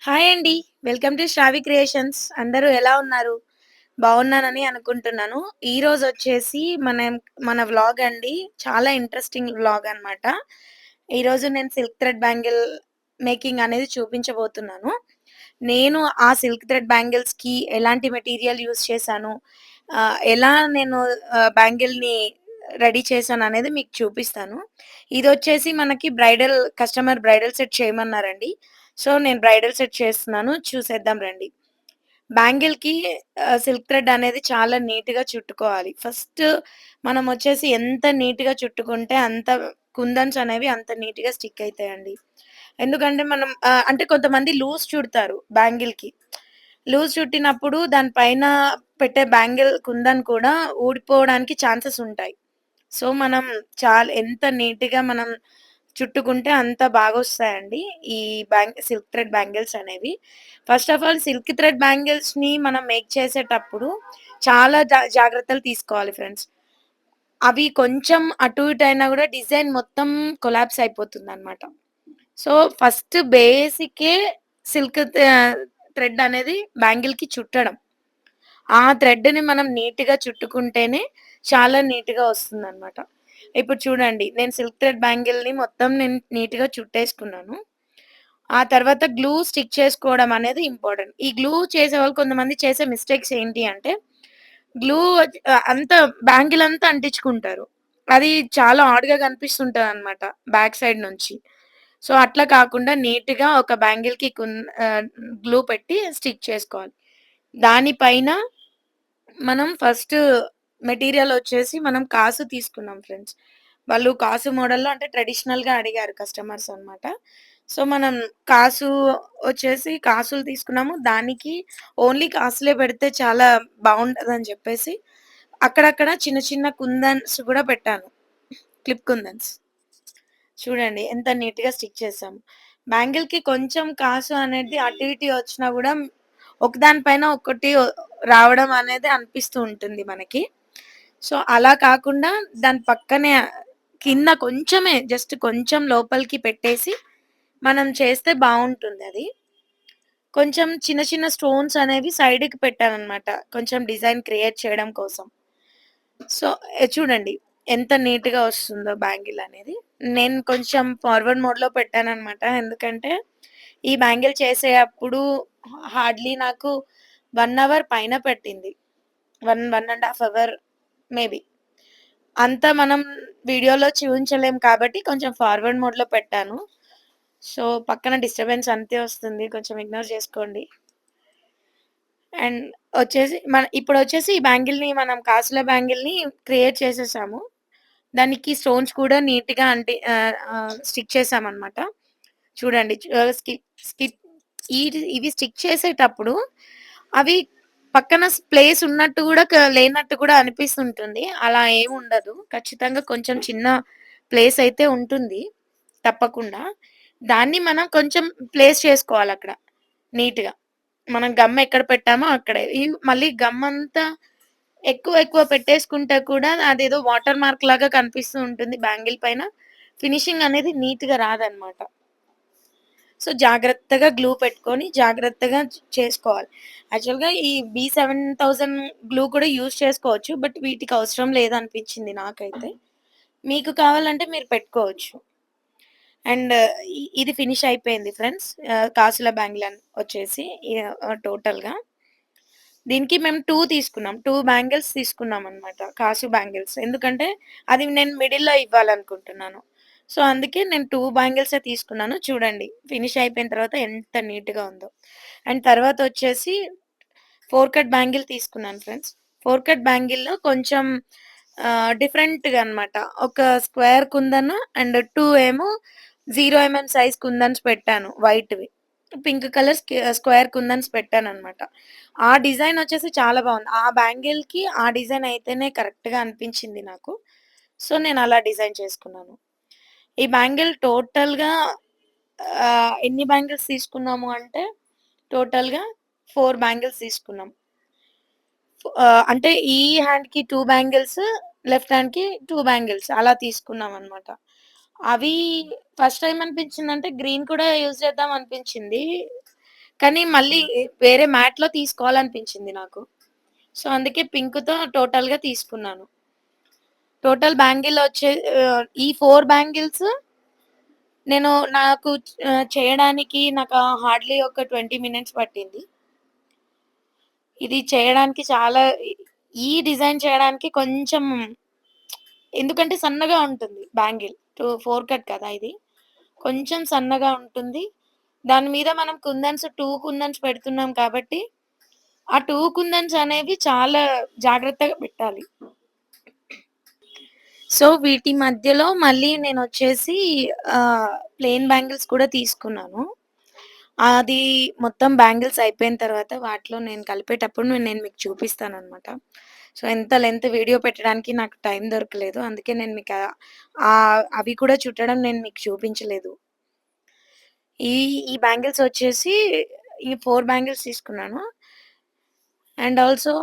Hi అండి. Welcome to Shravi creations. అందరూ ఎలా ఉన్నారు? బాగున్నానని అనుకుంటున్నాను. ఈరోజొచ్చేసి మన వ్లాగ్ అండి. చాలా ఇంట్రెస్టింగ్ వ్లాగ్ అనమాట. ఈరోజు నేను సిల్క్ థ్రెడ్ బ్యాంగిల్ మేకింగ్ అనేది చూపించబోతున్నాను. నేను ఆ సిల్క్ థ్రెడ్ బ్యాంగిల్స్‌కి ఎలాంటి మెటీరియల్ యూజ్ చేశాను, ఎలా నేను బ్యాంగిల్‌ని రెడీ చేశాననేది మీకు చూపిస్తాను. ఇదొచ్చేసి మనకి బ్రైడల్ సెట్ చేయమన్నారండి. సో, నేను బ్రైడల్ సెట్ చేస్తున్నాను. చూసేద్దాం రండి. బ్యాంగిల్‌కి సిల్క్ థ్రెడ్ అనేది చాలా నీట్‌గా చుట్టుకోవాలి. ఫస్ట్ మనమొచ్చేసి ఎంత నీట్‌గా చుట్టుకుంటే కుందన్స్ అనేవి అంత నీట్‌గా స్టిక్ అయితాయండి. ఎందుకంటే అంటే కొంతమంది లూజ్ చుడతారు బ్యాంగిల్‌కి. లూజ్ చుట్టినప్పుడు దాని పైన పెట్టే కుందన్ కూడా ఊడిపోవడానికి ఛాన్సెస్ ఉంటాయి. సో, ఎంత నీట్‌గా మనం చుట్టుకుంటే అంత బాగొస్తాయండి. ఈ సిల్క్ థ్రెడ్ బ్యాంగిల్స్ అనేవి. First of all silk thread బ్యాంగిల్స్‌ని మనం మేక్ చేసేటప్పుడు చాలా జాగ్రత్తలు తీసుకోవాలి ఫ్రెండ్స్. అవి కొంచెం అటు ఇటు అయినా గూడా డిజైన్ మొత్తం కొలాప్స్ అయిపోతుందనమాట. సో, ఫస్ట్ బేసికే సిల్క్ థ్రెడ్ అనేది బ్యాంగిల్‌కి చుట్టడం. ఆ థ్రెడ్‌ని మనం నీట్‌గా చుట్టుకుంటేనే చాలా నీట్‌గా వస్తుందనమాట. ఇప్పుడు చూడండి, నేను సిల్క్ థ్రెడ్ బ్యాంగిల్‌ని మొత్తం నీట్‌గా చుట్టేసుకున్నాను. ఆ తర్వాత గ్లూ స్టిక్ చేసుకోవడం అనేది ఇంపార్టెంట్. ఈ గ్లూ చేసేవాళ్ళు కొంతమంది చేసే మిస్టేక్స్ ఏంటి అంటే, గ్లూ అంతా బ్యాంగిల్ అంతా అంటించుకుంటారు. అది చాలా ఆడ్‌గా కనిపిస్తుంటదనమాట బ్యాక్ సైడ్ నుంచి. సో, అట్లా కాకుండా నీట్‌గా ఒక ఆహ్, గ్లూ పెట్టి స్టిక్ చేసుకోవాలి. దాని పైన మనం ఫస్ట్ మెటీరియలొచ్చేసి మనం కాసు తీసుకున్నాం ఫ్రెండ్స్. వాళ్ళు కాసు మోడల్‌లో అంటే ట్రెడిషనల్‌గా అడిగారు కస్టమర్స్ అన్నమాట. సో, మనం కాసు కాసులు తీసుకున్నాము. దానికి ఓన్లీ కాసులే పెడితే చాలా బావుండదని చెప్పేసి అక్కడక్కడ చిన్న చిన్న కుందన్స్ కూడా పెట్టాను. క్లిప్ కుందన్స్. చూడండి ఎంత నీట్‌గా స్టిక్ చేసాము. బ్యాంగిల్‌కి కొంచెం కాసు అనేది అటు ఇటు వచ్చినా గూడా ఒకదాని పైన ఒకటి రావడం అనేది అనిపిస్తూ ఉంటుంది మనకి. సో, అలా కాకుండా దాని పక్కనే కింద కొంచెమే జస్ట్ కొంచెం లోపలికి పెట్టేసి మనం చేస్తే బావుంటుందది. కొంచెం చిన్న చిన్న స్టోన్స్ అనేవి సైడ్‌కి పెట్టాననమాట. కొంచెం డిజైన్ క్రియేట్ చేయడం కోసం. సో, చూడండి ఎంత నీట్‌గా వస్తుందో బ్యాంగిల్ అనేది. నేను కొంచెం ఫార్వర్డ్ మోడ్‌లో పెట్టాననమాట. ఎందుకంటే, ఈ బ్యాంగిల్ చేసేటప్పుడు హార్డ్‌లీ నాకు 1 అవర్ పైన పట్టింది. 1 ½ అవర్ మేబీ. అంతా మనం వీడియోలో చూయించలేం కాబట్టి కొంచెం ఫార్వర్డ్ మోడ్‌లో పెట్టాను. సో, పక్కన డిస్టర్బెన్స్ అంతే వస్తుంది. కొంచెం ఇగ్నోర్ చేసుకోండి. అండ్ ఇప్పుడొచ్చేసి ఈ కాసుల బ్యాంగిల్‌ని క్రియేట్ చేసేసాము. దానికి స్టోన్స్ కూడా నీట్‌గా స్టిక్ చేశామనమాట. చూడండి. ఆహ్, స్కి స్కిప్ ఇవి స్టిక్ చేసేటప్పుడు అవి పక్కన ప్లేస్ ఉన్నట్టు గూడా లేనట్టు కూడా అనిపిస్తుంటుంది. అలా ఏముండదు. ఖచ్చితంగా కొంచెం చిన్న ప్లేస్ అయితే ఉంటుంది తప్పకుండా. దాన్ని మనం కొంచెం ప్లేస్ చేసుకోవాలక్కడ నీట్‌గా. మనం గమ్ ఎక్కడ పెట్టామో అక్కడే. మళ్ళీ గమ్మంతా ఎక్కువ పెట్టేసుకుంటే కూడా అదేదో వాటర్ మార్క్ లాగా కనిపిస్తూ ఉంటుంది బ్యాంగిల్ పైన. ఫినిషింగ్ అనేది నీట్‌గా రాదనమాట. సో, జాగ్రత్తగా గ్లూ పెట్టుకొని జాగ్రత్తగా చేసుకోవాలి. యాక్చువల్‌గా ఈ B7000 గ్లూ కూడా యూజ్ చేసుకోవచ్చు. బట్ వీటికి అవసరం లేదనిపించింది నాకైతే. మీకు కావాలంటే మీరు పెట్టుకోవచ్చు. అండ్ ఇది ఫినిష్ అయిపోయింది ఫ్రెండ్స్. కాసుల బ్యాంగిల్ వచ్చేసి టోటల్‌గా. దీనికి మేము 2 తీసుకున్నాం. 2 బ్యాంగిల్స్ తీసుకున్నామనమాట. కాసు బ్యాంగిల్స్. ఎందుకంటే అది నేను మిడిల్‌లో ఇవ్వాలనుకుంటున్నాను. సో, అందుకే నేను 2 బ్యాంగిల్సే తీసుకున్నాను. చూడండి ఫినిష్ అయిపోయిన తర్వాత ఎంత నీట్‌గా ఉందో. అండ్ తర్వాతొచ్చేసి 4 కట్ బ్యాంగిల్ తీసుకున్నాను ఫ్రెండ్స్. 4 కట్ బ్యాంగిల్‌లో కొంచెం డిఫరెంట్‌గా అనమాట. ఒక స్క్వేర్ కుందను అండ్ 2 ఏమో 0 సైజ్ కుందన్స్ పెట్టాను వైట్‌వి. పింక్ కలర్ స్క్వేర్ కుందన్స్ పెట్టాననమాట. ఆ డిజైన్ వచ్చేసి చాలా బావుంది. ఆ బ్యాంగిల్‌కి ఆ డిజైన్ అయితేనే కరెక్ట్‌గా అనిపించింది నాకు. సో, నేనలా డిజైన్ చేసుకున్నాను. ఈ బ్యాంగిల్ టోటల్‌గా ఎన్ని బ్యాంగిల్స్ తీసుకున్నాము అంటే టోటల్‌గా 4 బ్యాంగిల్స్ తీసుకున్నాం. అంటే ఈ హ్యాండ్‌కి 2 బ్యాంగిల్స్, లెఫ్ట్ హ్యాండ్‌కి 2 బ్యాంగిల్స్ అలా తీసుకున్నామనమాట. అవి ఫస్ట్ ఏమనిపించిందంటే గ్రీన్ కూడా యూజ్ చేద్దాం అనిపించింది. కానీ మళ్ళీ వేరే మ్యాట్‌లో తీసుకోవాలనిపించింది నాకు. సో, అందుకే పింక్‌తో టోటల్‌గా తీసుకున్నాను. టోటల్ బ్యాంగిల్ ఈ 4 బ్యాంగిల్స్ నేను నాకు చేయడానికి నాకు హార్డ్‌లీ ఒక 20 మినిట్స్ పట్టింది. ఇది చేయడానికి చాలా ఈ డిజైన్ చేయడానికి కొంచెం ఎందుకంటే సన్నగా ఉంటుంది బ్యాంగిల్. 4 కట్ కదా ఇది. కొంచెం సన్నగా ఉంటుంది. దాని మీద మనం కుందన్స్ 2 కుందన్స్ పెడుతున్నాం కాబట్టి, ఆ 2 కుందన్స్ అనేవి చాలా జాగ్రత్తగా పెట్టాలి. సో, వీటి మధ్యలో మళ్ళీ నేనొచ్చేసి ప్లెయిన్ బ్యాంగిల్స్ కూడా తీసుకున్నాను. అది మొత్తం బ్యాంగిల్స్ అయిపోయిన తర్వాత వాటిలో నేను కలిపేటప్పుడు నేను మీకు చూపిస్తాననమాట. సో, ఎంత లెంత్ వీడియో పెట్టడానికి నాకు టైం దొరకలేదు. అందుకే నేను మీకు అవి కూడా చుట్టడం నేను మీకు చూపించలేదు. ఈ ఈ బ్యాంగిల్స్ వచ్చేసి ఈ 4 బ్యాంగిల్స్ తీసుకున్నాను. అండ్ ఆల్సో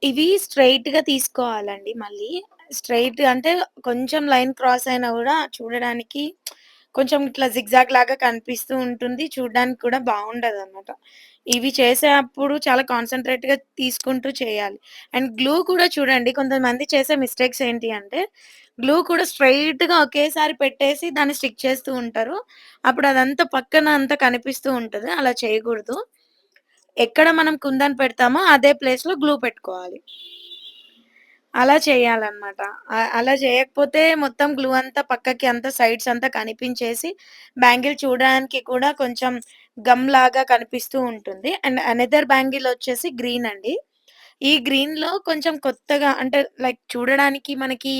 ఇవి స్ట్రెయిట్‌గా తీసుకోవాలండి మళ్ళీ. స్ట్రెయిట్ అంటే కొంచెం లైన్ క్రాస్ అయినా గూడా చూడడానికి కొంచెం ఇట్లా జిగ్‌జాగ్ లాగా కనిపిస్తూ ఉంటుంది. చూడ్డానికి కూడా బావుండదనమాట. ఇవి చేసేప్పుడు చాలా కాన్సంట్రేట్‌గా తీసుకుంటూ చేయాలి. అండ్ గ్లూ కూడా చూడండి కొంతమంది చేసే మిస్టేక్స్ ఏంటి అంటే, గ్లూ కూడా స్ట్రెయిట్‌గా ఒకేసారి పెట్టేసి దాన్ని స్టిక్ చేస్తూ ఉంటారు. అప్పుడు అదంతా పక్కన అంతా కనిపిస్తూ ఉంటది. అలా చేయకూడదు. ఎక్కడ మనం కుందన్ పెడతామో అదే ప్లేస్‌లో గ్లూ పెట్టుకోవాలి. అలా చేయాలన్నమాట. అలా చేయకపోతే మొత్తం గ్లూ అంతా పక్కకి అంతా సైడ్స్ అంతా కనిపించేసి, బ్యాంగిల్ చూడడానికి కూడా కొంచెం గమ్‌లాగా కనిపిస్తూ ఉంటుంది. అండ్ అనదర్ బ్యాంగిల్ వచ్చేసి గ్రీన్ అండి. ఈ గ్రీన్‌లో కొంచెం కొత్తగా అంటే లైక్ చూడడానికి మనకి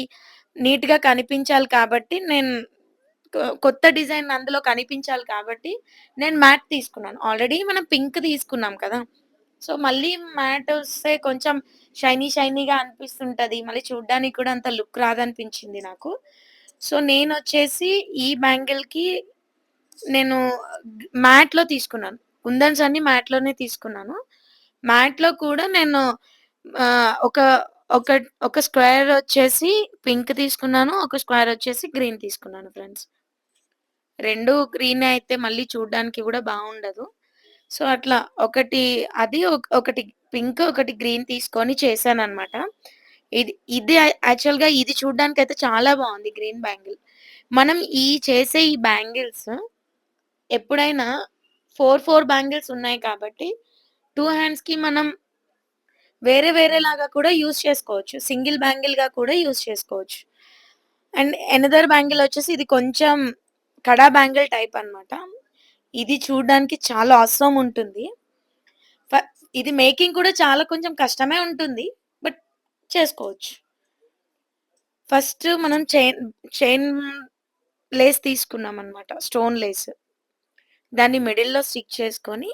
నీట్‌గా కనిపించాలి కాబట్టి కొత్త డిజైన్ అందులో కనిపించాలి కాబట్టి నేను మ్యాట్ తీసుకున్నాను. ఆల్రెడీ మనం పింక్ తీసుకున్నాం కదా! సో, మళ్ళీ మ్యాట్ వస్తే కొంచెం షైనీగా అనిపిస్తుంటది. మళ్ళీ చూడ్డానికి కూడా అంత లుక్ రాదనిపించింది నాకు. సో, నేనొచ్చేసి ఈ బ్యాంగిల్‌కి నేను మ్యాట్‌లో తీసుకున్నాను. కుందన్స్ అన్నీ మ్యాట్‌లోనే తీసుకున్నాను. మ్యాట్‌లో కూడా నేను ఒక ఒక ఒక స్క్వేర్ వచ్చేసి పింక్ తీసుకున్నాను. ఒక స్క్వేర్ వచ్చేసి గ్రీన్ తీసుకున్నాను ఫ్రెండ్స్. 2 గ్రీనే అయితే మళ్ళీ చూడ్డానికి గూడా బావుండదు. సో, అట్లా ఒకటి అది ఒకటి పింక్, ఒకటి గ్రీన్ తీసుకొని చేశాననమాట. ఇది యాక్చువల్‌గా ఇది చూడ్డానికైతే చాలా బావుంది గ్రీన్ బ్యాంగిల్. మనం చేసే ఈ బ్యాంగిల్స్ ఎప్పుడైనా 4 బ్యాంగిల్స్ ఉన్నాయి కాబట్టి 2 హ్యాండ్స్‌కి మనం వేరేలాగా కూడా యూజ్ చేసుకోవచ్చు. సింగిల్ బ్యాంగిల్‌గా కూడా యూజ్ చేసుకోవచ్చు. అండ్ ఎనదర్ బ్యాంగిల్ వచ్చేసి ఇది కొంచెం కడా బ్యాంగిల్ టైప్ అన్నమాట. ఇది చూడ్డానికి చాలా ఆసమ్ ఉంటుంది. ఫ ఇది మేకింగ్ కూడా చాలా కొంచెం కష్టమే ఉంటుంది. బట్ చేసుకోవచ్చు. ఫస్ట్ మనం చైన్ లేస్ తీసుకున్నామన్నమాట. Stone lace. దాన్ని మిడిల్‌లో స్టిక్ చేసుకొని,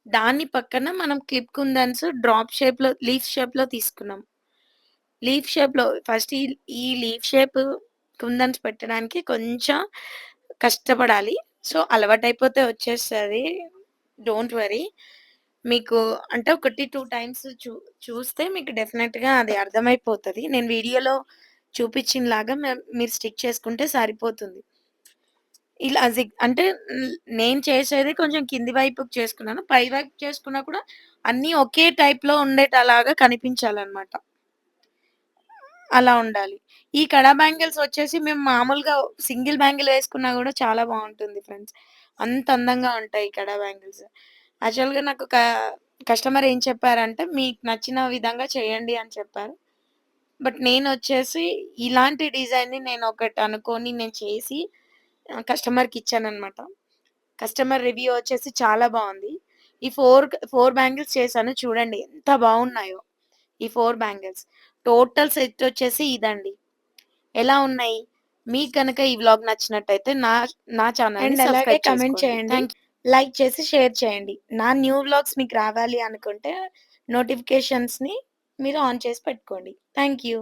దాని పక్కన మనం క్లిప్ కుందన్స్ లీఫ్ షేప్‌లో తీసుకున్నాం. లీఫ్ షేప్‌లో ఫస్ట్ ఈ లీఫ్ షేప్ కుందన్స్ పెట్టడానికి కొంచెం కష్టపడాలి. సో, అలవాటైపోతే వచ్చేస్తది. Don't worry. మీకు అంటే ఒకటి 2 టైమ్స్ చూస్తే మీకు డెఫినెట్‌గా అది అర్థమైపోతది. నేను వీడియోలో చూపించినలాగా మీరు స్టిక్ చేసుకుంటే సరిపోతుంది. ఇలా అంటే నేను చేసేది కొంచెం కింది వైపుకి చేసుకున్నాను. పై వైపు చేసుకున్నా కూడా అన్నీ ఒకే టైప్‌లో ఉండేటలాగా కనిపించాలన్నమాట. అలా ఉండాలి. ఈ కడా బ్యాంగిల్స్ వచ్చేసి మేము మామూలుగా సింగిల్ బ్యాంగిల్ వేసుకున్నా గూడా చాలా బావుంటుంది ఫ్రెండ్స్. అంత అందంగా ఉంటాయి ఈ కడా బ్యాంగిల్స్. యాక్చువల్‌గా నాకు కస్టమర్ ఏం చెప్పారంటే, "మీకు నచ్చిన విధంగా చేయండి" అని చెప్పారు. బట్ నేనొచ్చేసి ఇలాంటి డిజైన్‌ని నేనొకటి అనుకోని నేను చేసి కస్టమర్‌కిచ్చాననమాట. కస్టమర్ రివ్యూ వచ్చేసి చాలా బావుంది. ఈ 4 బ్యాంగిల్స్ చేశాను చూడండి ఎంత బావున్నాయో. ఈ 4 బ్యాంగిల్స్. టోటల్ సెట్ వచ్చేసి ఇదండి. ఎలా ఉన్నాయి? మీకు గనక ఈ వ్లాగ్ నచ్చినట్టయితే నా ఛానెల్‌ని అండ్ అలాగే సబ్స్క్రైబ్ కమెంట్ చేసుకోండి. చేయండి. లైక్ చేసి షేర్ చేయండి. నా న్యూ వ్లాగ్స్ మీకు రావాలి అనుకుంటే నోటిఫికేషన్స్‌ని మీరు ఆన్ చేసి పెట్టుకోండి. Thank you.